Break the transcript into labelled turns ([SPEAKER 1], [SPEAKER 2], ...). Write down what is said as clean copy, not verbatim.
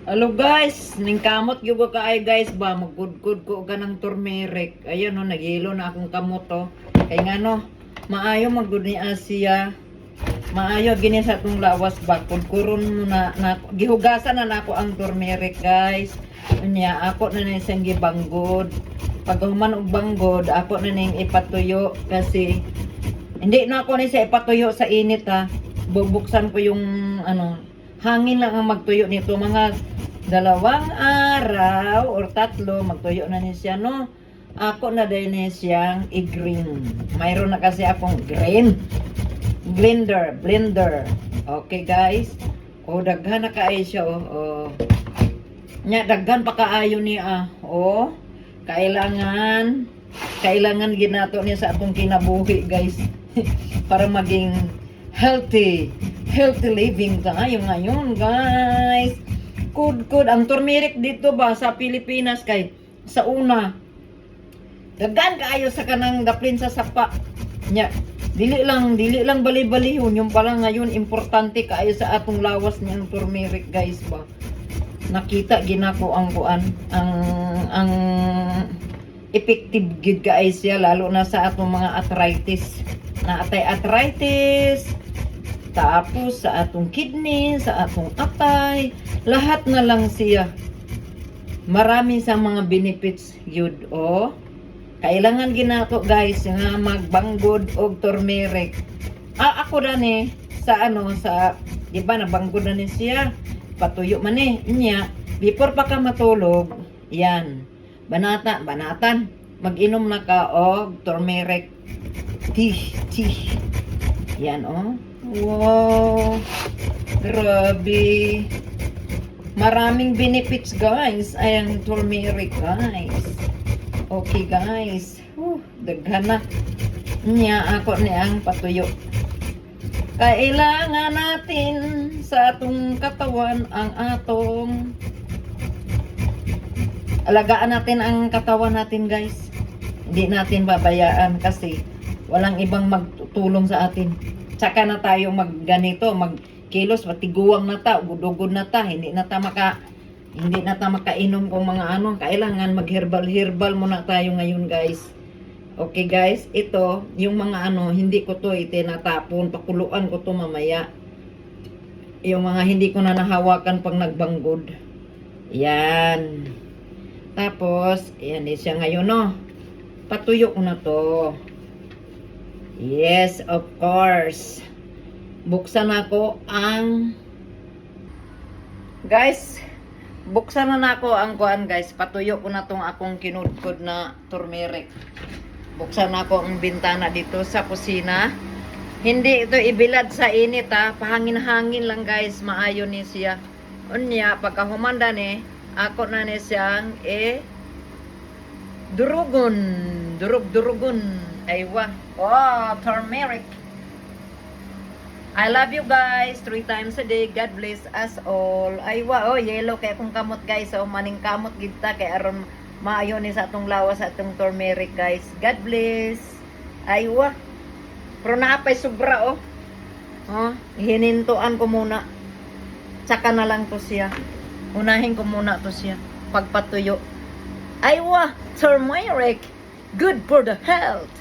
[SPEAKER 1] Hello guys, ning kamot gyud ko kaay guys ba magkudkod ko ka ng turmeric. Ayun no, naghilo na akong kamot to. Kay ngano, maayo magud ni Asia. Maayo gini sa atong lawas ba kudkuron mo na gihugasan na nako ang turmeric guys. Unya ako na ni siyang gibanggod. Pag human og banggod, ako na ning ipatuyo kasi hindi na ako ni sa ipatuyo sa init ha. Bubuksan ko yung hangin lang ang magtuyo nito mga 2 araw or 3 magtuyo na ni siya no. Ako na din ni siyang i-green. Mayroon na kasi akong green blender. Okay guys. O daghan na kaayo siya oh. Nya daghan pa kaayo niya oh. Kailangan ginato niya sa atong kinabuhi guys. Para maging healthy living tayo ngayon guys. Good ang turmeric dito ba sa Pilipinas kay sa una dagan kaayo sa kanang gaplin sa sapa nya dili lang bali-balihon yung pala ngayon importante kaayo sa atong lawas niyang turmeric guys ba. Nakita ginako ang kuan ang effective gid guys siya lalo na sa atong mga arthritis na atay arthritis. Tapos sa atong kidney, sa atong atay, lahat na lang siya. Marami sa mga benefits yun. O, kailangan ginato guys nga magbanggod og turmeric. Ako na sa iba na banggod na ni siya. Patuyo man niya. Before pa ka matulog, yan. Banatan. Mag-inom na ka og turmeric tea. Yan Wow, grabe. Maraming benefits guys. Ayan, turmeric guys. Okay guys. Daghan na. Niya ako niyang patuyo. Kailangan natin sa atong katawan ang atong alagaan natin ang katawan natin guys. Hindi natin babayaan kasi walang ibang magtutulong sa atin. Saka na tayo magganito, magkilos, matiguang na ta, gudugod na ta, hindi na ta makainom kung mga kailangan mag-herbal muna tayo ngayon guys. Okay guys, ito, yung mga hindi ko to itinatapon, pakuluan ko to mamaya. Yung mga hindi ko na nahawakan pag nagbanggod. Yan. Tapos, yan siya ngayon patuyo ko na to. Yes, of course. Buksan ako ang guys, buksan na ako ang kuan guys. Patuyo ko na tong akong kinudkod na turmeric. Buksan na ako ang bintana dito sa kusina. Hindi ito ibilad sa init pahangin-hangin lang guys, maayo ni siya. Unya pagka humanda ako na ni siyang durugon. Aywa. Turmeric. I love you guys 3 times a day. God bless us all. Aywa. Yellow kay akong kamot guys. Maning kamot gita kay aron maayo ni sa atong lawas sa atong turmeric guys. God bless. Aywa. Pero naapay sobra hinintuan ko muna. Tsaka na lang to siya. Unahin ko muna to siya. Pagpatuyo. Aywa. Turmeric. Good for the health.